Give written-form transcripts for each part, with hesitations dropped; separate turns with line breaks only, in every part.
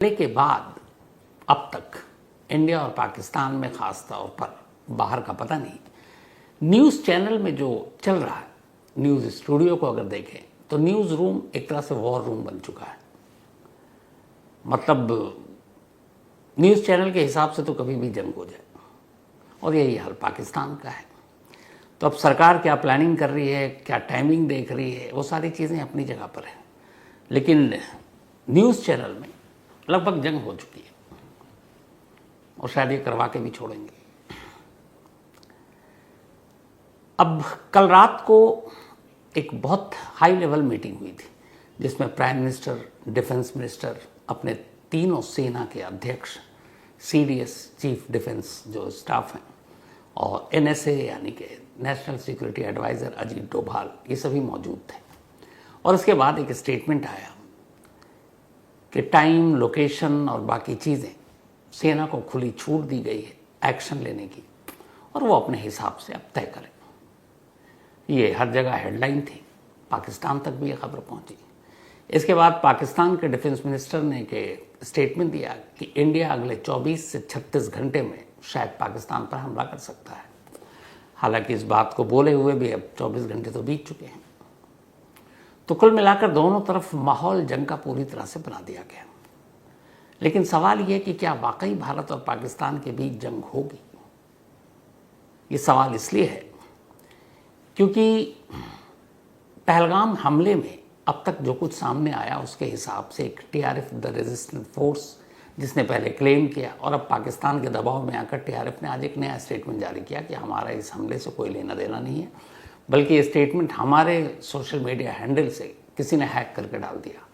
के बाद अब तक इंडिया और पाकिस्तान में खास तौर पर, बाहर का पता नहीं, न्यूज़ चैनल में जो चल रहा है, न्यूज़ स्टूडियो को अगर देखें तो न्यूज़ रूम एक तरह से वॉर रूम बन चुका है। मतलब न्यूज़ चैनल के हिसाब से तो कभी भी जंग हो जाए, और यही हाल पाकिस्तान का है। तो अब सरकार क्या प्लानिंग कर रही है, क्या टाइमिंग देख रही है, वो सारी चीज़ें अपनी जगह पर हैं, लेकिन न्यूज़ चैनल में लगभग जंग हो चुकी है और शायद ये करवा के भी छोड़ेंगे। अब कल रात को एक बहुत हाई लेवल मीटिंग हुई थी जिसमें प्राइम मिनिस्टर, डिफेंस मिनिस्टर, अपने तीनों सेना के अध्यक्ष, सीडीएस चीफ डिफेंस जो स्टाफ हैं, और एनएसए यानी कि national security adviser Ajit Doval, ये सभी मौजूद थे। और उसके बाद एक स्टेटमेंट आया कि टाइम, लोकेशन और बाकी चीज़ें सेना को खुली छूट दी गई है एक्शन लेने की, और वो अपने हिसाब से अब तय करें। ये हर जगह हेडलाइन थी, पाकिस्तान तक भी ये खबर पहुंची। इसके बाद पाकिस्तान के डिफेंस मिनिस्टर ने के स्टेटमेंट दिया कि इंडिया अगले 24 से 36 घंटे में शायद पाकिस्तान पर हमला कर सकता है। हालांकि इस बात को बोले हुए भी अब 24 घंटे तो बीत चुके हैं। तो कुल मिलाकर दोनों तरफ माहौल जंग का पूरी तरह से बना दिया गया। लेकिन सवाल यह कि क्या वाकई भारत और पाकिस्तान के बीच जंग होगी? ये सवाल इसलिए है क्योंकि पहलगाम हमले में अब तक जो कुछ सामने आया उसके हिसाब से एक टीआरएफ द रेजिस्टेंट फोर्स, जिसने पहले क्लेम किया और अब पाकिस्तान के दबाव में आकर टीआरएफ ने आज एक नया स्टेटमेंट जारी किया कि हमारा इस हमले से कोई लेना देना नहीं है, बल्कि ये स्टेटमेंट हमारे सोशल मीडिया हैंडल से किसी ने हैक करके डाल दिया।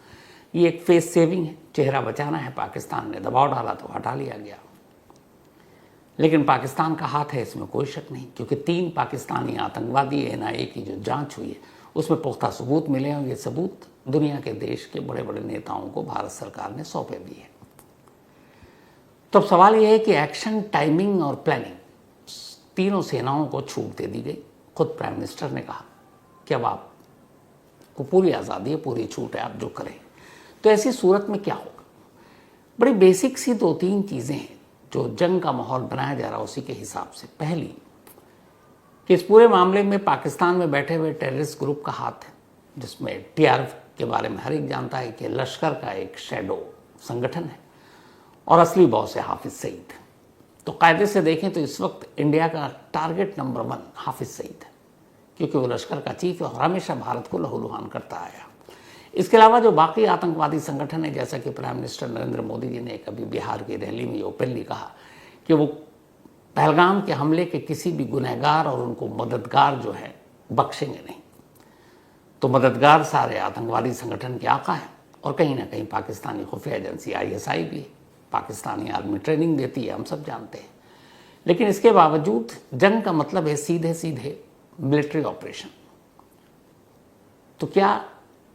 ये एक फेस सेविंग है, चेहरा बचाना है। पाकिस्तान ने दबाव डाला तो हटा लिया गया, लेकिन पाकिस्तान का हाथ है इसमें कोई शक नहीं, क्योंकि 3 पाकिस्तानी आतंकवादी एनआईए की जो जांच हुई है उसमें पुख्ता सबूत मिले हैं, और ये सबूत दुनिया के देश के बड़े बड़े नेताओं को भारत सरकार ने सौंपे भी है। तो अब सवाल यह है कि एक्शन, टाइमिंग और प्लानिंग, तीनों सेनाओं को छूट दे दी गई। खुद प्राइम मिनिस्टर ने कहा कि अब आपको पूरी आज़ादी है, पूरी छूट है, आप जो करें। तो ऐसी सूरत में क्या होगा? बड़ी बेसिक सी 2-3 चीज़ें हैं जो जंग का माहौल बनाया जा रहा है उसी के हिसाब से। पहली कि इस पूरे मामले में पाकिस्तान में बैठे हुए टेररिस्ट ग्रुप का हाथ है, जिसमें टीआरएफ के बारे में हर एक जानता है कि लश्कर का एक शैडो संगठन है और असली बॉस है हाफिज सईद। तो कायदे से देखें तो इस वक्त इंडिया का टारगेट नंबर 1 हाफिज सईद है, क्योंकि वो लश्कर का चीफ है और हमेशा भारत को लहूलुहान करता आया। इसके अलावा जो बाकी आतंकवादी संगठन है, जैसा कि प्राइम मिनिस्टर नरेंद्र मोदी जी ने कभी बिहार की रैली में ओपनली कहा कि वो पहलगाम के हमले के किसी भी गुनहगार और उनको मददगार जो है बख्शेंगे नहीं। तो मददगार सारे आतंकवादी संगठन के आका हैं, और कहीं ना कहीं पाकिस्तानी खुफिया एजेंसी आईएसआई भी है, पाकिस्तानी आर्मी ट्रेनिंग देती है, हम सब जानते हैं। लेकिन इसके बावजूद जंग का मतलब है सीधे सीधे मिलिट्री ऑपरेशन। तो क्या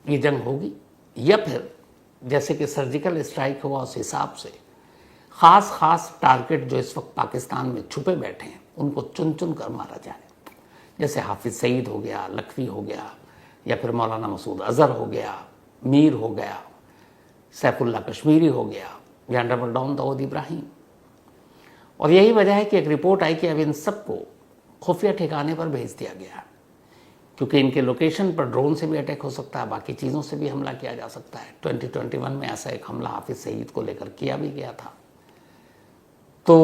ये जंग होगी, या फिर जैसे कि सर्जिकल स्ट्राइक हुआ उस हिसाब से खास टारगेट जो इस वक्त पाकिस्तान में छुपे बैठे हैं उनको चुन चुन कर मारा जाए, जैसे हाफिज सईद हो गया, लखवी हो गया, या फिर मौलाना मसूद अजहर हो गया, मीर हो गया, सैफुल्ला कश्मीरी हो गया, या डबल डाउन दाऊद इब्राहिम। और यही वजह है कि एक रिपोर्ट आई कि अब इन सबको खुफिया ठिकाने पर भेज दिया गया, क्योंकि इनके लोकेशन पर ड्रोन से भी अटैक हो सकता है, बाकी चीज़ों से भी हमला किया जा सकता है। 2021 में ऐसा एक हमला हाफिज सईद को लेकर किया भी गया था। तो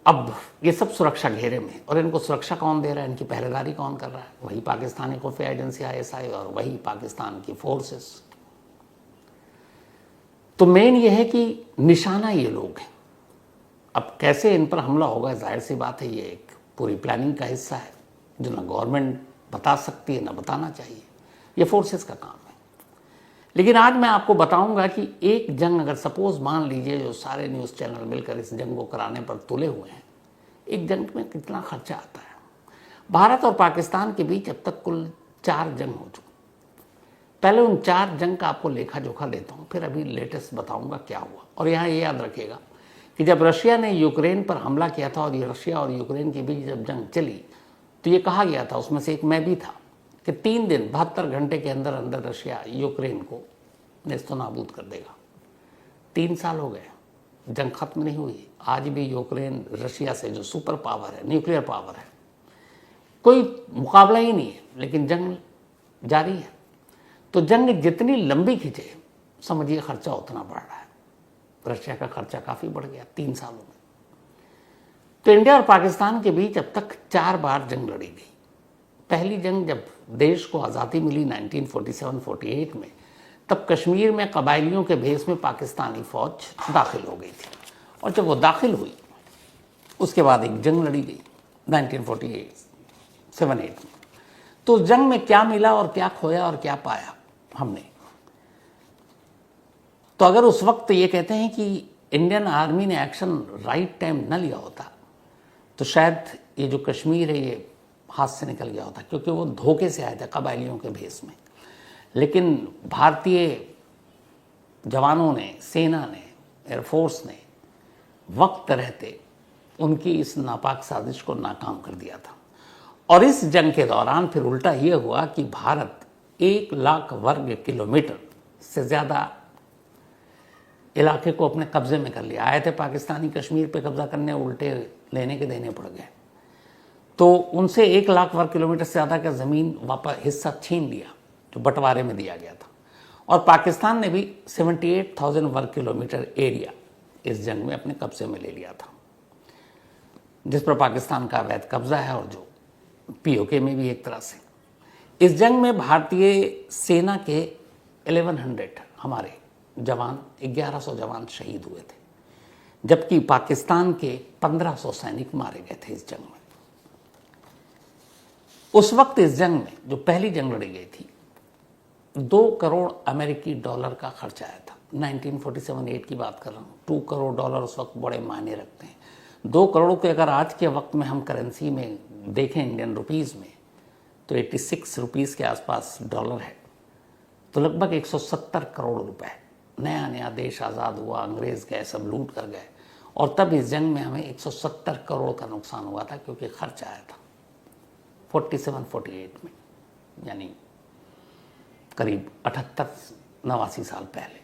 अब ये सब सुरक्षा घेरे में, और इनको सुरक्षा कौन दे रहा है, इनकी पहरेदारी कौन कर रहा है? वही पाकिस्तानी खुफिया एजेंसी आईएसआई और वही पाकिस्तान की फोर्सेस। तो मेन ये है कि निशाना ये लोग हैं। अब कैसे इन पर हमला होगा, जाहिर सी बात है, ये एक पूरी प्लानिंग का हिस्सा है जो ना गवर्नमेंट बता सकती है ना बताना चाहिए, ये फोर्सेस का काम है। लेकिन आज मैं आपको बताऊंगा कि एक जंग, अगर सपोज मान लीजिए जो सारे न्यूज़ चैनल मिलकर इस जंग को कराने पर तुले हुए हैं, एक जंग में कितना खर्चा आता है। भारत और पाकिस्तान के बीच अब तक कुल 4 जंग हो चुकी। पहले उन 4 जंग का आपको लेखा जोखा देता हूँ, फिर अभी लेटेस्ट बताऊंगा क्या हुआ। और यहाँ ये याद रखिएगा कि जब रशिया ने यूक्रेन पर हमला किया था और रशिया और यूक्रेन के बीच जब जंग चली, तो ये कहा गया था, उसमें से एक मैं भी था, कि 3 दिन 72 घंटे के अंदर अंदर रशिया यूक्रेन को नेस्तनाबूद कर देगा। 3 साल हो गए। जंग खत्म नहीं हुई। आज भी यूक्रेन रशिया से जो सुपर पावर है, न्यूक्लियर पावर है, कोई मुकाबला ही नहीं है, लेकिन जंग जारी है। तो जंग जितनी लंबी खींचे, समझिए खर्चा उतना बढ़ रहा है। रशिया का खर्चा काफ़ी बढ़ गया 3 सालों में। तो इंडिया और पाकिस्तान के बीच अब तक 4 बार जंग लड़ी गई। पहली जंग जब देश को आज़ादी मिली 1947-48 में, तब कश्मीर में कबायलियों के भेष में पाकिस्तानी फौज दाखिल हो गई थी, और जब वो दाखिल हुई उसके बाद एक जंग लड़ी गई 1948-78 में। तो उस जंग में क्या मिला और क्या खोया और क्या पाया हमने, तो अगर उस वक्त ये कहते हैं कि इंडियन आर्मी ने एक्शन राइट टाइम न लिया होता, तो शायद ये जो कश्मीर है ये हाथ से निकल गया होता, क्योंकि वो धोखे से आए थे कबायलियों के भेष में। लेकिन भारतीय जवानों ने, सेना ने, एयरफोर्स ने वक्त रहते उनकी इस नापाक साजिश को नाकाम कर दिया था। और इस जंग के दौरान फिर उल्टा ये हुआ कि भारत 1 लाख वर्ग किलोमीटर से ज़्यादा इलाके को अपने कब्जे में कर लिया। आए थे पाकिस्तानी कश्मीर पे कब्जा करने, उल्टे लेने के देने पड़ गए। तो उनसे 1 लाख वर्ग किलोमीटर से ज़्यादा का ज़मीन वापस हिस्सा छीन लिया जो बंटवारे में दिया गया था। और पाकिस्तान ने भी 78,000 वर्ग किलोमीटर एरिया इस जंग में अपने कब्जे में ले लिया था, जिस पर पाकिस्तान का अवैध कब्जा है, और जो पीओके में भी एक तरह से। इस जंग में भारतीय सेना के 1100 हमारे जवान, 1100 जवान शहीद हुए थे, जबकि पाकिस्तान के 1500 सैनिक मारे गए थे इस जंग में। उस वक्त इस जंग में, जो पहली जंग लड़ी गई थी, 2 करोड़ अमेरिकी डॉलर का खर्च आया था। 1947-8 की बात कर रहा हूँ। 2 करोड़ डॉलर उस वक्त बड़े मायने रखते हैं। 2 करोड़ के अगर आज के वक्त में हम करेंसी में देखें, इंडियन रुपीज़ में, तो 86 रुपीज़ के आसपास डॉलर है, तो लगभग 170 करोड़ रुपए। नया नया देश आज़ाद हुआ, अंग्रेज़ गए, सब लूट कर गए, और तब इस जंग में हमें 170 करोड़ का नुकसान हुआ था, क्योंकि खर्च आया था 47-48 में, यानी करीब 78-89 साल पहले।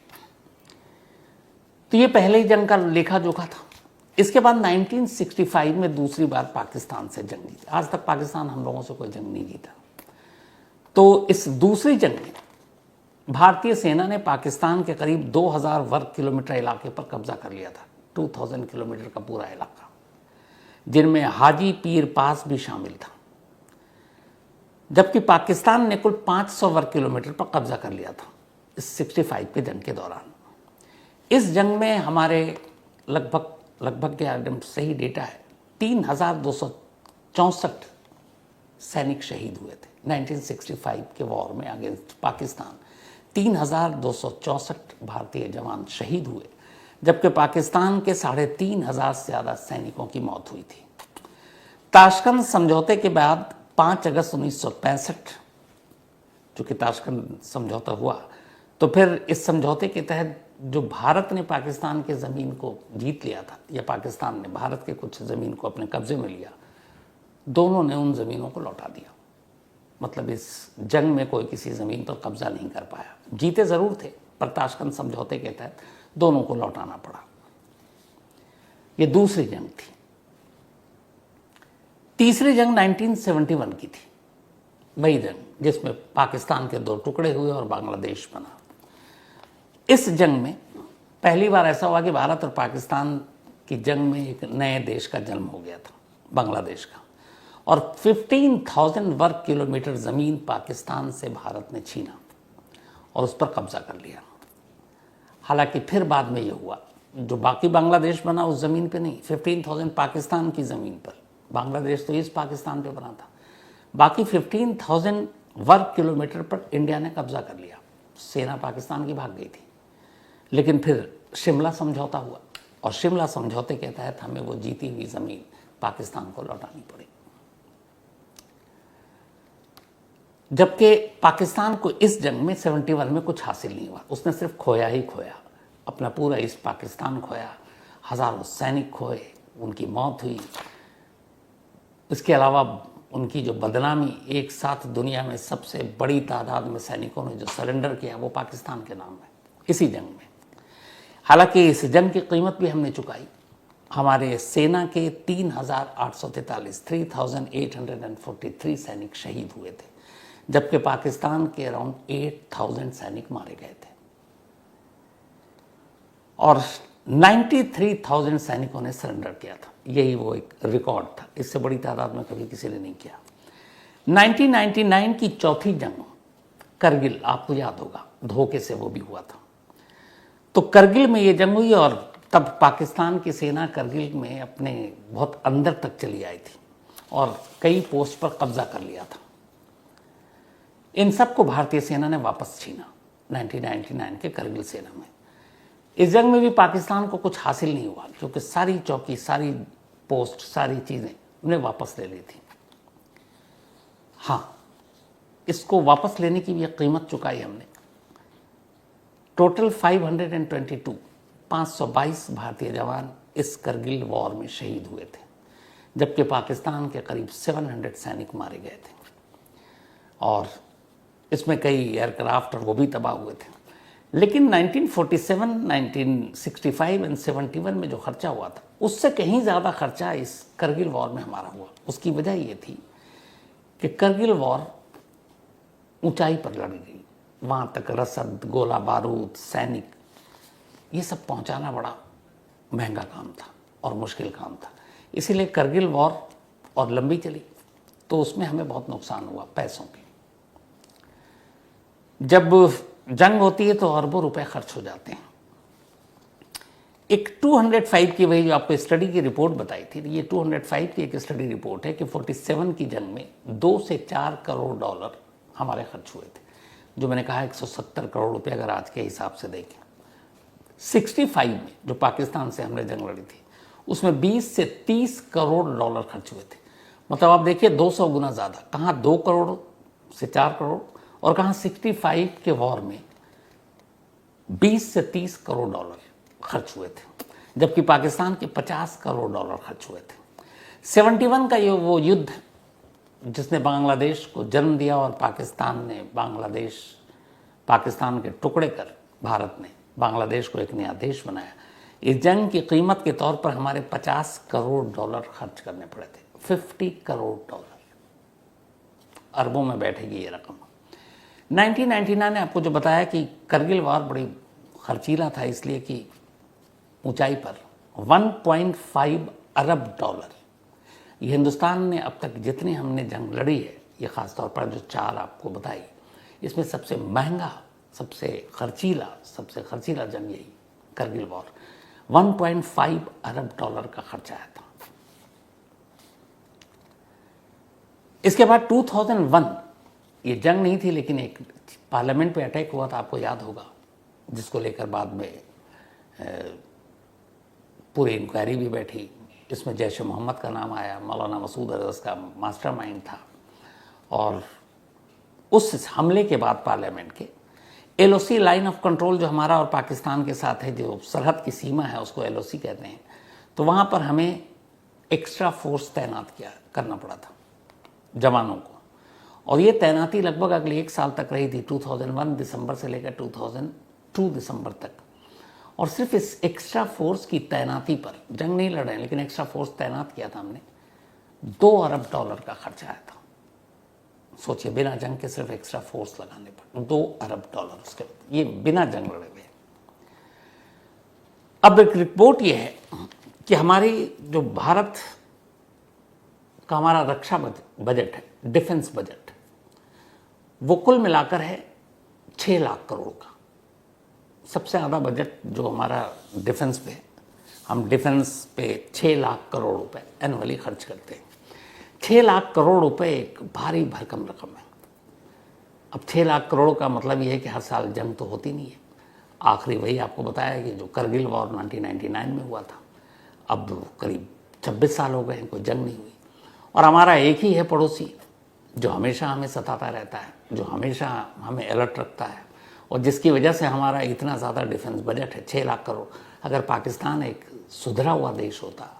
तो ये पहले ही जंग का लेखा जोखा था। इसके बाद 1965 में दूसरी बार पाकिस्तान से जंग जीती। आज तक पाकिस्तान हम लोगों से कोई जंग नहीं जीता। तो इस दूसरी जंग में भारतीय सेना ने पाकिस्तान के करीब 2000 वर्ग किलोमीटर इलाके पर कब्जा कर लिया था। 2000 किलोमीटर का पूरा इलाका, जिनमें हाजी पीर पास भी शामिल था, जबकि पाकिस्तान ने कुल 500 वर्ग किलोमीटर पर कब्जा कर लिया था इस 65 के जंग के दौरान। इस जंग में हमारे लगभग के एकदम सही डेटा है, 3264 सैनिक शहीद हुए थे 1965 के वॉर में अगेंस्ट पाकिस्तान। 3264 भारतीय जवान शहीद हुए, जबकि पाकिस्तान के 3500 से ज़्यादा सैनिकों की मौत हुई थी। ताशकंद समझौते के बाद 5 अगस्त 1965 चूँकि ताशकंद समझौता हुआ, तो फिर इस समझौते के तहत जो भारत ने पाकिस्तान के ज़मीन को जीत लिया था, या पाकिस्तान ने भारत के कुछ ज़मीन को अपने कब्जे में लिया, दोनों ने उन ज़मीनों को लौटा दिया। मतलब इस जंग में कोई किसी ज़मीन पर कब्जा नहीं कर पाया। जीते ज़रूर थे, पर ताशकंद समझौते के तहत दोनों को लौटाना पड़ा। ये दूसरी जंग थी। तीसरी जंग 1971 की थी, वही जंग जिसमें पाकिस्तान के 2 टुकड़े हुए और बांग्लादेश बना। इस जंग में पहली बार ऐसा हुआ कि भारत और पाकिस्तान की जंग में एक नए देश का जन्म हो गया था, बांग्लादेश का, और 15,000 वर्ग किलोमीटर ज़मीन पाकिस्तान से भारत ने छीना और उस पर कब्जा कर लिया। हालांकि फिर बाद में ये हुआ, जो बाकी बांग्लादेश बना उस ज़मीन पे नहीं, 15,000 पाकिस्तान की ज़मीन पर, बांग्लादेश तो ईस्ट पाकिस्तान पे बना था, बाकी 15,000 वर्ग किलोमीटर पर इंडिया ने कब्जा कर लिया। सेना पाकिस्तान की भाग गई थी, लेकिन फिर शिमला समझौता हुआ, और शिमला समझौते के तहत हमें वो जीती हुई ज़मीन पाकिस्तान को लौटानी पड़ी। जबकि पाकिस्तान को इस जंग में 71 में कुछ हासिल नहीं हुआ, उसने सिर्फ खोया ही खोया, अपना पूरा ईस्ट पाकिस्तान खोया, हज़ारों सैनिक खोए, उनकी मौत हुई। इसके अलावा उनकी जो बदनामी, एक साथ दुनिया में सबसे बड़ी तादाद में सैनिकों ने जो सरेंडर किया, वो पाकिस्तान के नाम है इसी जंग में। हालांकि इस जंग की कीमत भी हमने चुकाई। हमारे सेना के 3,843 सैनिक शहीद हुए थे, जबकि पाकिस्तान के अराउंड 8,000 सैनिक मारे गए थे और 93,000 सैनिकों ने सरेंडर किया था। यही वो एक रिकॉर्ड था, इससे बड़ी तादाद में कभी किसी ने नहीं किया। 1999 की चौथी जंग करगिल, आपको याद होगा, धोखे से वो भी हुआ था। तो करगिल में ये जंग हुई और तब पाकिस्तान की सेना करगिल में अपने बहुत अंदर तक चली आई थी और कई पोस्ट पर कब्जा कर लिया था। इन सबको भारतीय सेना ने वापस छीना 1999 के करगिल सेना में। इस जंग में भी पाकिस्तान को कुछ हासिल नहीं हुआ, क्योंकि सारी चौकी, सारी पोस्ट, सारी चीज़ें उन्हें वापस ले ली थी। हाँ, इसको वापस लेने की भी एक कीमत चुकाई हमने। टोटल 522 भारतीय जवान इस करगिल वॉर में शहीद हुए थे, जबकि पाकिस्तान के करीब 700 सैनिक मारे गए थे और इसमें कई एयरक्राफ्ट और वो भी तबाह हुए थे। लेकिन 1947, 1965 और 71 में जो खर्चा हुआ था, उससे कहीं ज़्यादा खर्चा इस करगिल वॉर में हमारा हुआ। उसकी वजह ये थी कि करगिल वॉर ऊंचाई पर लड़ी गई। वहाँ तक रसद, गोला बारूद, सैनिक, ये सब पहुँचाना बड़ा महंगा काम था और मुश्किल काम था। इसीलिए करगिल वॉर और लंबी चली, तो उसमें हमें बहुत नुकसान हुआ पैसों के। जब जंग होती है तो अरबों रुपए खर्च हो जाते हैं। एक 205 की, वही जो आपको स्टडी की रिपोर्ट बताई थी, ये 205 की एक स्टडी रिपोर्ट है कि 47 की जंग में 2 से 4 करोड़ डॉलर हमारे खर्च हुए थे, जो मैंने कहा 170 करोड़ रुपए अगर आज के हिसाब से देखें। 65 में जो पाकिस्तान से हमने जंग लड़ी थी, उसमें 20 से 30 करोड़ डॉलर खर्च हुए थे। मतलब आप देखिए 200 गुना ज़्यादा, कहाँ 2 करोड़ से 4 करोड़ और कहाँ 65 के वॉर में 20 से 30 करोड़ डॉलर खर्च हुए थे, जबकि पाकिस्तान के 50 करोड़ डॉलर खर्च हुए थे। 71 का ये वो युद्ध जिसने बांग्लादेश को जन्म दिया और पाकिस्तान के टुकड़े कर भारत ने बांग्लादेश को एक नया देश बनाया। इस जंग की कीमत के तौर पर हमारे 50 करोड़ डॉलर खर्च करने पड़े थे। 50 करोड़ डॉलर, अरबों में बैठेगी ये रकम। 1999 ने आपको जो बताया कि करगिल वॉर बड़ी खर्चीला था, इसलिए कि ऊंचाई पर 1.5 अरब डॉलर, ये हिंदुस्तान ने अब तक जितनी हमने जंग लड़ी है, ये ख़ासतौर पर जो 4 आपको बताई, इसमें सबसे महंगा, सबसे खर्चीला जंग यही करगिल वॉर। 1.5 अरब डॉलर का खर्च आया था। इसके बाद 2001, ये जंग नहीं थी लेकिन एक पार्लियामेंट पे अटैक हुआ था, आपको याद होगा, जिसको लेकर बाद में पूरी इंक्वायरी भी बैठी। इसमें जैश मोहम्मद का नाम आया, मौलाना मसूद अजहर का मास्टरमाइंड था। और उस हमले के बाद पार्लियामेंट के LOC, लाइन ऑफ कंट्रोल, जो हमारा और पाकिस्तान के साथ है, जो सरहद की सीमा है, उसको LOC कहते हैं, तो वहाँ पर हमें एक्स्ट्रा फोर्स तैनात करना पड़ा था जवानों को। और ये तैनाती लगभग अगले 1 साल तक रही थी, 2001 दिसंबर से लेकर 2002 दिसंबर तक। और सिर्फ इस एक्स्ट्रा फोर्स की तैनाती पर, जंग नहीं लड़ रहे हैं लेकिन एक्स्ट्रा फोर्स तैनात किया था हमने, 2 अरब डॉलर का खर्चा आया था। सोचिए, बिना जंग के सिर्फ एक्स्ट्रा फोर्स लगाने पर 2 अरब डॉलर, उसके ये बिना जंग लड़े हुए। अब एक रिपोर्ट ये है कि हमारी जो भारत का हमारा रक्षा बजट है, डिफेंस बजट, वो कुल मिलाकर है 6 लाख करोड़ का। सबसे ज़्यादा बजट जो हमारा डिफेंस पे है, हम डिफेंस पे 6 लाख करोड़ रुपए एनुअली खर्च करते हैं। 6 लाख करोड़ रुपए एक भारी भरकम रकम है। अब 6 लाख करोड़ का मतलब ये है कि हर साल जंग तो होती नहीं है। आखिरी वही आपको बताया कि जो करगिल वॉर 1999 में हुआ था, अब करीब 26 साल हो गए हैं, कोई जंग नहीं हुई। और हमारा एक ही है पड़ोसी जो हमेशा हमें सताता रहता है, जो हमेशा हमें अलर्ट रखता है, और जिसकी वजह से हमारा इतना ज़्यादा डिफेंस बजट है 6 लाख करोड़। अगर पाकिस्तान एक सुधरा हुआ देश होता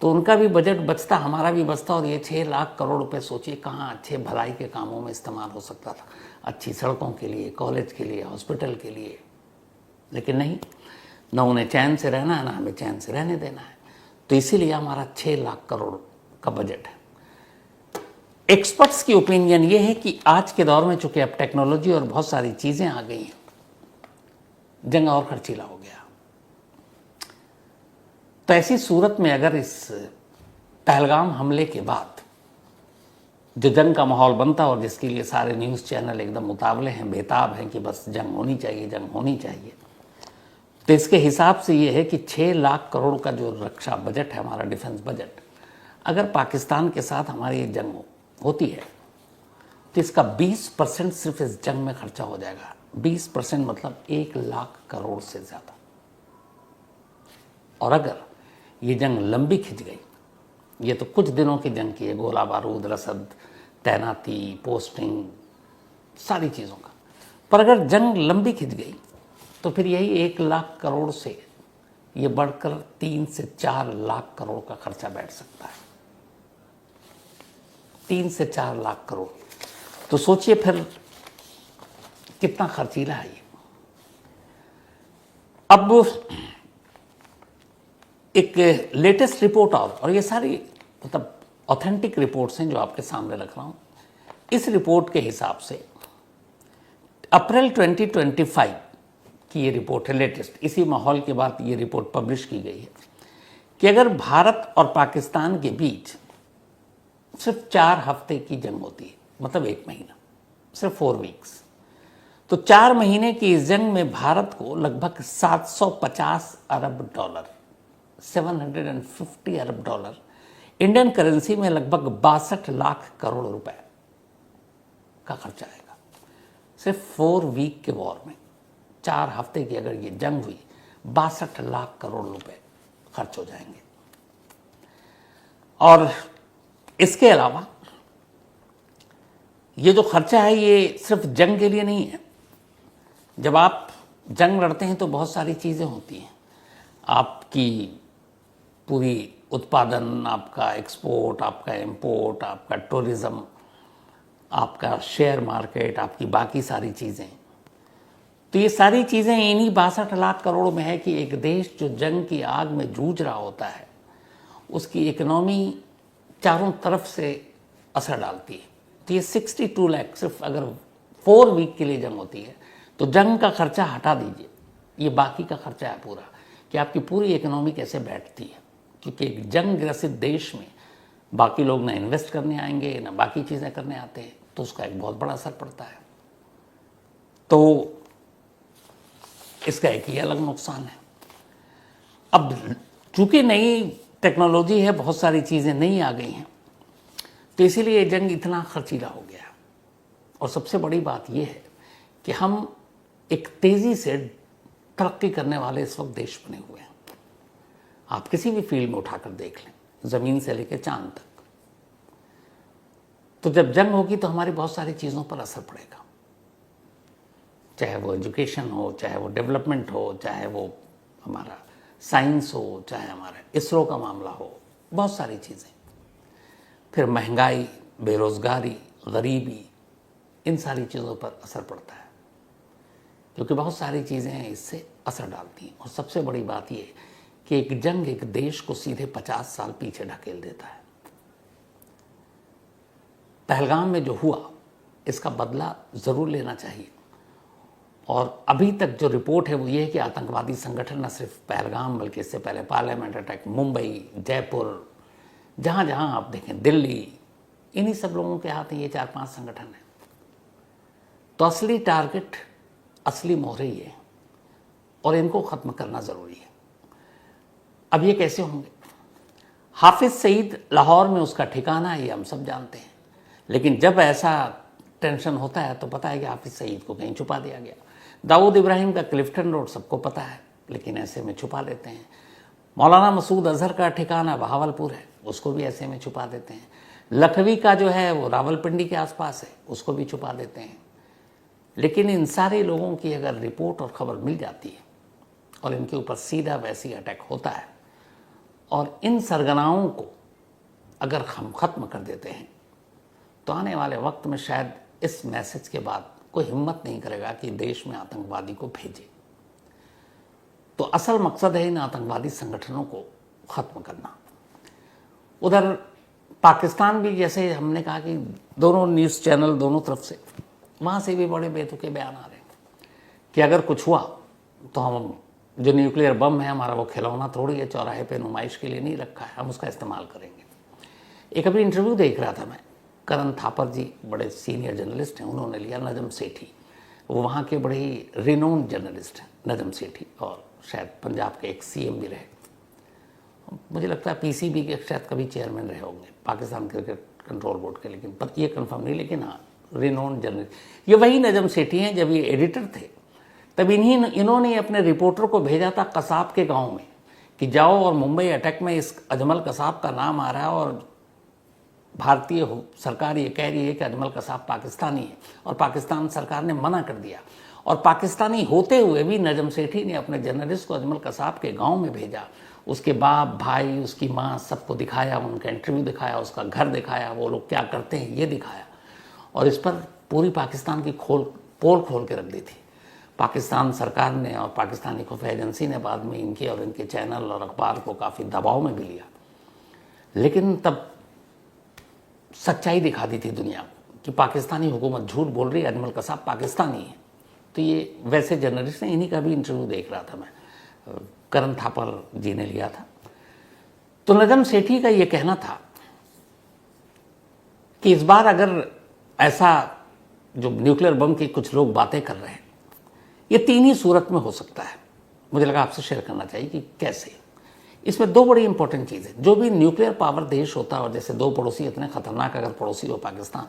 तो उनका भी बजट बचता, हमारा भी बचता, और ये 6 लाख करोड़ रुपए सोचिए कहाँ अच्छे भलाई के कामों में इस्तेमाल हो सकता था, अच्छी सड़कों के लिए, कॉलेज के लिए, हॉस्पिटल के लिए। लेकिन नहीं, न उन्हें चैन से रहना है, ना हमें चैन से रहने देना है। तो इसीलिए हमारा 6 लाख करोड़ का बजट है। एक्सपर्ट्स की ओपिनियन ये है कि आज के दौर में चूंकि अब टेक्नोलॉजी और बहुत सारी चीजें आ गई हैं, जंग और खर्चीला हो गया। तो ऐसी सूरत में अगर इस पहलगाम हमले के बाद जो जंग का माहौल बनता और जिसके लिए सारे न्यूज़ चैनल एकदम उतावले हैं, बेताब हैं कि बस जंग होनी चाहिए, जंग होनी चाहिए, तो इसके हिसाब से ये है कि 6 लाख करोड़ का जो रक्षा बजट है, हमारा डिफेंस बजट, अगर पाकिस्तान के साथ हमारी ये जंग होती है तो इसका 20% सिर्फ इस जंग में खर्चा हो जाएगा। 20% मतलब 1 लाख करोड़ से ज़्यादा। और अगर ये जंग लंबी खिंच गई, ये तो कुछ दिनों की जंग की है, गोला बारूद, रसद, तैनाती, पोस्टिंग, सारी चीज़ों का, पर अगर जंग लंबी खिंच गई तो फिर यही 1 लाख करोड़ से ये बढ़कर 3 से 4 लाख करोड़ का खर्चा बैठ सकता है। 3 से 4 लाख करोड़, तो सोचिए फिर कितना खर्चीला है ये। अब एक लेटेस्ट रिपोर्ट और ये सारी मतलब ऑथेंटिक रिपोर्ट्स हैं जो आपके सामने रख रहा हूं। इस रिपोर्ट के हिसाब से अप्रैल 2025 की ये रिपोर्ट है, लेटेस्ट, इसी माहौल के बाद ये रिपोर्ट पब्लिश की गई है कि अगर भारत और पाकिस्तान के बीच सिर्फ 4 हफ्ते की जंग होती है, मतलब 1 महीना, सिर्फ 4 वीक्स, तो 4 महीने की इस जंग में भारत को लगभग 750 अरब डॉलर, 750 अरब डॉलर, इंडियन करेंसी में लगभग 62 लाख करोड़ रुपए का खर्चा आएगा। सिर्फ 4 वीक के वॉर में, 4 हफ्ते की अगर ये जंग हुई, 62 लाख करोड़ रुपए खर्च हो जाएंगे। और इसके अलावा ये जो खर्चा है ये सिर्फ जंग के लिए नहीं है। जब आप जंग लड़ते हैं तो बहुत सारी चीज़ें होती हैं, आपकी पूरी उत्पादन, आपका एक्सपोर्ट, आपका इंपोर्ट, आपका टूरिज्म, आपका शेयर मार्केट, आपकी बाकी सारी चीज़ें। तो ये सारी चीज़ें इन्हीं 62 लाख करोड़ में है कि एक देश जो जंग की आग में जूझ रहा होता है, उसकी इकोनॉमी चारों तरफ से असर डालती है। तो ये 62 लाख सिर्फ अगर 4 वीक के लिए जंग होती है, तो जंग का खर्चा हटा दीजिए, ये बाकी का खर्चा है पूरा, कि आपकी पूरी इकोनॉमी कैसे बैठती है। क्योंकि एक जंग ग्रसित देश में बाकी लोग ना इन्वेस्ट करने आएंगे, ना बाकी चीज़ें करने आते हैं, तो उसका एक बहुत बड़ा असर पड़ता है। तो इसका एक ही अलग नुकसान है। अब चूंकि नई टेक्नोलॉजी है, बहुत सारी चीज़ें नई आ गई हैं, तो इसीलिए ये जंग इतना खर्चीला हो गया। और सबसे बड़ी बात यह है कि हम एक तेज़ी से तरक्की करने वाले इस वक्त देश बने हुए हैं। आप किसी भी फील्ड में उठाकर देख लें, ज़मीन से लेकर चांद तक। तो जब जंग होगी तो हमारी बहुत सारी चीज़ों पर असर पड़ेगा, चाहे वो एजुकेशन हो, चाहे वो डेवलपमेंट हो, चाहे वो हमारा साइंस हो, चाहे हमारा इसरो का मामला हो, बहुत सारी चीज़ें। फिर महंगाई, बेरोज़गारी, गरीबी, इन सारी चीज़ों पर असर पड़ता है, क्योंकि बहुत सारी चीज़ें इससे असर डालती हैं। और सबसे बड़ी बात यह कि एक जंग एक देश को सीधे 50 साल पीछे ढकेल देता है। पहलगाम में जो हुआ, इसका बदला ज़रूर लेना चाहिए। और अभी तक जो रिपोर्ट है वो ये है कि आतंकवादी संगठन न सिर्फ पहलगाम, बल्कि इससे पहले पार्लियामेंट अटैक, मुंबई, जयपुर, जहाँ जहाँ आप देखें, दिल्ली, इन्हीं सब लोगों के हाथ ये 4-5 संगठन हैं। तो असली टारगेट, असली मोहरे ये है, और इनको ख़त्म करना ज़रूरी है। अब ये कैसे होंगे? हाफिज़ सईद लाहौर में उसका ठिकाना है, ये हम सब जानते हैं। लेकिन जब ऐसा टेंशन होता है तो पता है कि हाफिज़ सईद को कहीं छुपा दिया गया। दाऊद इब्राहिम का क्लिफ्टन रोड सबको पता है, लेकिन ऐसे में छुपा लेते हैं। मौलाना मसूद अजहर का ठिकाना बहावलपुर है, उसको भी ऐसे में छुपा देते हैं। लखवी का जो है वो रावलपिंडी के आसपास है, उसको भी छुपा देते हैं। लेकिन इन सारे लोगों की अगर रिपोर्ट और ख़बर मिल जाती है और इनके ऊपर सीधा वैसी अटैक होता है, और इन सरगनाओं को अगर हम ख़त्म कर देते हैं, तो आने वाले वक्त में शायद इस मैसेज के बाद कोई हिम्मत नहीं करेगा कि देश में आतंकवादी को भेजे। तो असल मकसद है इन आतंकवादी संगठनों को ख़त्म करना। उधर पाकिस्तान भी, जैसे हमने कहा कि दोनों न्यूज़ चैनल दोनों तरफ से, वहाँ से भी बड़े बेतुके बयान आ रहे हैं कि अगर कुछ हुआ तो हम जो न्यूक्लियर बम है हमारा वो खिलौना थोड़ी है, चौराहे पे नुमाइश के लिए नहीं रखा है, हम उसका इस्तेमाल करेंगे। एक अभी इंटरव्यू देख रहा था मैं, करण थापर जी बड़े सीनियर जर्नलिस्ट हैं, उन्होंने लिया नजम सेठी, वो वहाँ के बड़े ही रिनोन्ड जर्नलिस्ट हैं नजम सेठी, और शायद पंजाब के एक सीएम भी रहे, मुझे लगता है पीसीबी के शायद कभी चेयरमैन रहे होंगे, पाकिस्तान क्रिकेट कंट्रोल बोर्ड के, लेकिन पर ये कंफर्म नहीं, लेकिन हाँ रिनोन्ड जर्नलिस्ट। ये वही नजम सेठी हैं, जब ये एडिटर थे तब इन्होंने अपने रिपोर्टर को भेजा था कसाब के गांव में कि जाओ और मुंबई अटैक में इस अजमल कसाब का नाम आ रहा है और भारतीय सरकार ये कह रही है कि अजमल कसाब पाकिस्तानी है, और पाकिस्तान सरकार ने मना कर दिया। और पाकिस्तानी होते हुए भी नजम सेठी ने अपने जर्नलिस्ट को अजमल कसाब के गांव में भेजा, उसके बाप भाई उसकी माँ सबको दिखाया, उनका इंटरव्यू दिखाया, उसका घर दिखाया, वो लोग क्या करते हैं ये दिखाया, और इस पर पूरी पाकिस्तान की पोल खोल के रख दी थी। पाकिस्तान सरकार ने और पाकिस्तानी खुफिया एजेंसी ने बाद में इनके और इनके चैनल और अखबार को काफ़ी दबाव में भी लिया, लेकिन तब सच्चाई दिखा दी थी दुनिया को कि पाकिस्तानी हुकूमत झूठ बोल रही है, अजमल कसाब पाकिस्तानी है। तो ये वैसे जर्नलिस्ट हैं, इन्हीं का भी इंटरव्यू देख रहा था मैं, करण थापर जी ने लिया था। तो नजम सेठी का ये कहना था कि इस बार अगर ऐसा जो न्यूक्लियर बम की कुछ लोग बातें कर रहे हैं, ये तीन ही सूरत में हो सकता है। मुझे लगा आपसे शेयर करना चाहिए कि कैसे। इसमें दो बड़ी इंपॉर्टेंट चीज़ें, जो भी न्यूक्लियर पावर देश होता है, और जैसे दो पड़ोसी इतने खतरनाक अगर पड़ोसी हो पाकिस्तान,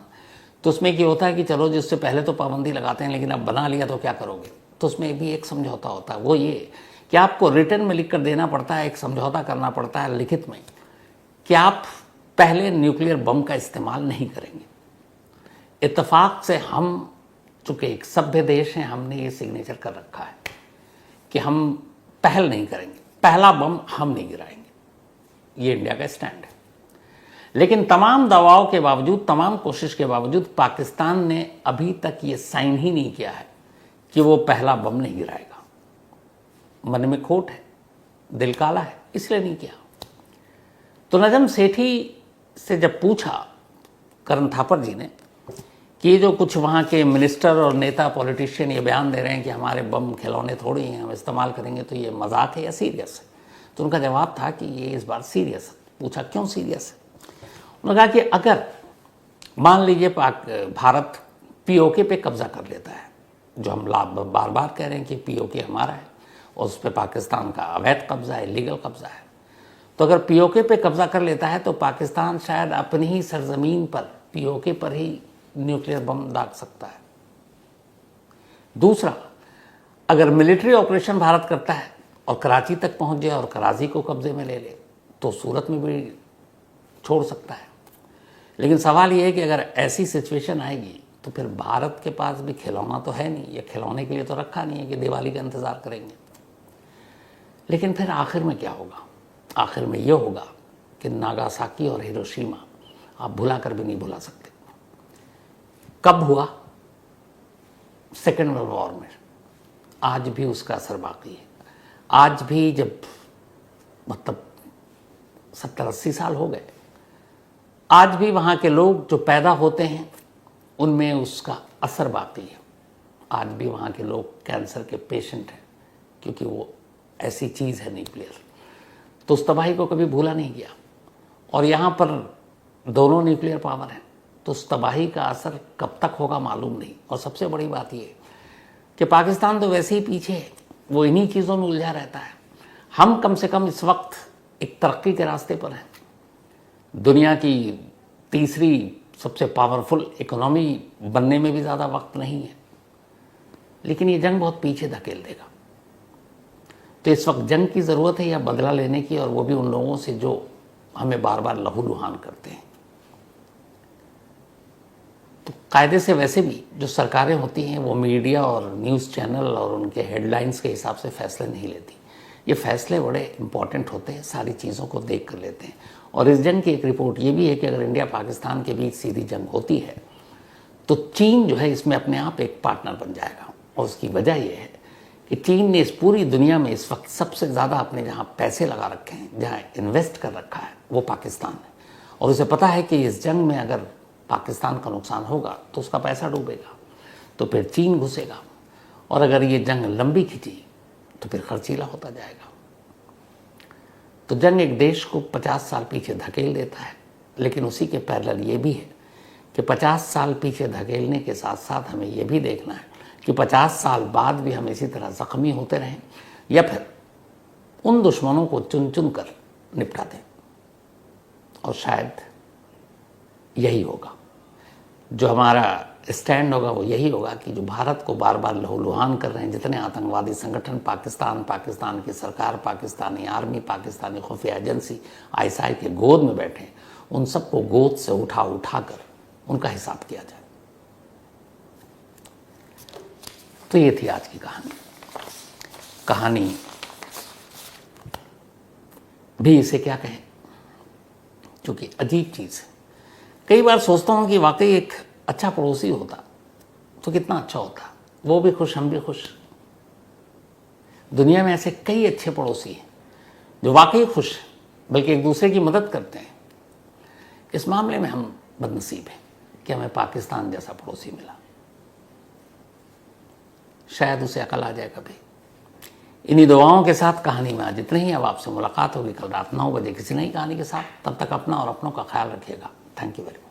तो उसमें ये होता है कि चलो जिससे पहले तो पाबंदी लगाते हैं, लेकिन अब बना लिया तो क्या करोगे। तो उसमें भी एक समझौता होता है, वो ये कि आपको रिटर्न में लिख कर देना पड़ता है, एक समझौता करना पड़ता है लिखित में कि आप पहले न्यूक्लियर बम का इस्तेमाल नहीं करेंगे। इत्तेफाक से हम चूँकि एक सभ्य देश हैं, हमने ये सिग्नेचर कर रखा है कि हम पहल नहीं करेंगे, पहला बम हम नहीं गिराएंगे। ये इंडिया का स्टैंड है। लेकिन तमाम दबाव के बावजूद, तमाम कोशिश के बावजूद पाकिस्तान ने अभी तक ये साइन ही नहीं किया है कि वो पहला बम नहीं गिराएगा। मन में खोट है, दिल काला है, इसलिए नहीं किया। तो नजम सेठी से जब पूछा करण थापर जी ने कि ये जो कुछ वहाँ के मिनिस्टर और नेता पॉलिटिशियन ये बयान दे रहे हैं कि हमारे बम खिलौने थोड़ी हैं, हम इस्तेमाल करेंगे, तो ये मजाक है या सीरियस है, तो उनका जवाब था कि ये इस बार सीरियस है। पूछा क्यों सीरियस है? उन्होंने कहा कि अगर मान लीजिए भारत पीओके पे कब्जा कर लेता है, जो हम बार बार कह रहे हैं कि पीओके हमारा है और उस पर पाकिस्तान का अवैध कब्जा है, इलीगल कब्जा है, तो अगर पीओके पे कब्जा कर लेता है तो पाकिस्तान शायद अपनी ही सरजमीन पर पीओके पर ही न्यूक्लियर बम दाग सकता है। दूसरा, अगर मिलिट्री ऑपरेशन भारत करता है और कराची तक पहुंच जाए और कराची को कब्जे में ले ले, तो सूरत में भी छोड़ सकता है। लेकिन सवाल यह है कि अगर ऐसी सिचुएशन आएगी तो फिर भारत के पास भी खिलौना तो है नहीं, या खिलौने के लिए तो रखा नहीं है कि दिवाली का इंतज़ार करेंगे। लेकिन फिर आखिर में क्या होगा? आखिर में यह होगा कि नागासाकी और हिरोशिमा आप भुला कर भी नहीं भुला सकते। कब हुआ? सेकेंड वर्ल्ड वॉर में। आज भी उसका असर बाकी है। आज भी जब मतलब 70-80 साल हो गए, आज भी वहाँ के लोग जो पैदा होते हैं उनमें उसका असर बाकी है। आज भी वहाँ के लोग कैंसर के पेशेंट हैं, क्योंकि वो ऐसी चीज़ है न्यूक्लियर। तो उस तबाही को कभी भूला नहीं गया। और यहाँ पर दोनों न्यूक्लियर पावर हैं, तो उस तबाही का असर कब तक होगा मालूम नहीं। और सबसे बड़ी बात ये कि पाकिस्तान तो वैसे ही पीछे है, वो इन्हीं चीज़ों में उलझा रहता है। हम कम से कम इस वक्त एक तरक्की के रास्ते पर हैं। दुनिया की तीसरी सबसे पावरफुल इकोनॉमी बनने में भी ज़्यादा वक्त नहीं है, लेकिन ये जंग बहुत पीछे धकेल देगा। तो इस वक्त जंग की ज़रूरत है या बदला लेने की, और वो भी उन लोगों से जो हमें बार बार लहूलुहान करते हैं। तो कायदे से वैसे भी जो सरकारें होती हैं वो मीडिया और न्यूज़ चैनल और उनके हेडलाइंस के हिसाब से फैसले नहीं लेती। ये फैसले बड़े इंपॉर्टेंट होते हैं, सारी चीज़ों को देख कर लेते हैं। और इस जंग की एक रिपोर्ट ये भी है कि अगर इंडिया पाकिस्तान के बीच सीधी जंग होती है तो चीन जो है इसमें अपने आप एक पार्टनर बन जाएगा। और उसकी वजह यह है कि चीन ने इस पूरी दुनिया में इस वक्त सबसे ज़्यादा अपने जहाँ पैसे लगा रखे हैं, जहाँ इन्वेस्ट कर रखा है, वो पाकिस्तान है। और उसे पता है कि इस जंग में अगर पाकिस्तान का नुकसान होगा तो उसका पैसा डूबेगा, तो फिर चीन घुसेगा, और अगर ये जंग लंबी खिंची तो फिर खर्चीला होता जाएगा। तो जंग एक देश को 50 साल पीछे धकेल देता है, लेकिन उसी के पैरेलल ये भी है कि 50 साल पीछे धकेलने के साथ साथ हमें ये भी देखना है कि 50 साल बाद भी हम इसी तरह ज़ख्मी होते रहें या फिर उन दुश्मनों को चुन चुन कर निपटा दें। और शायद यही होगा, जो हमारा स्टैंड होगा वो यही होगा कि जो भारत को बार बार लहूलुहान कर रहे हैं जितने आतंकवादी संगठन, पाकिस्तान की सरकार, पाकिस्तानी आर्मी, पाकिस्तानी खुफिया एजेंसी, आईएसआई के गोद में बैठे हैं, उन सबको गोद से उठा कर उनका हिसाब किया जाए। तो ये थी आज की कहानी भी इसे क्या कहें, क्योंकि अजीब चीज़ है। कई बार सोचता हूँ कि वाकई एक अच्छा पड़ोसी होता तो कितना अच्छा होता, वो भी खुश, हम भी खुश। दुनिया में ऐसे कई अच्छे पड़ोसी हैं जो वाकई खुश हैं, बल्कि एक दूसरे की मदद करते हैं। इस मामले में हम बदनसीब हैं कि हमें पाकिस्तान जैसा पड़ोसी मिला। शायद उसे अकल आ जाए कभी। इन्हीं दुआओं के साथ कहानी में आज इतने ही। अब आपसे मुलाकात होगी कल रात 9 बजे किसी नई कहानी के साथ। तब तक अपना और अपनों का ख्याल रखिएगा। Thank you very much.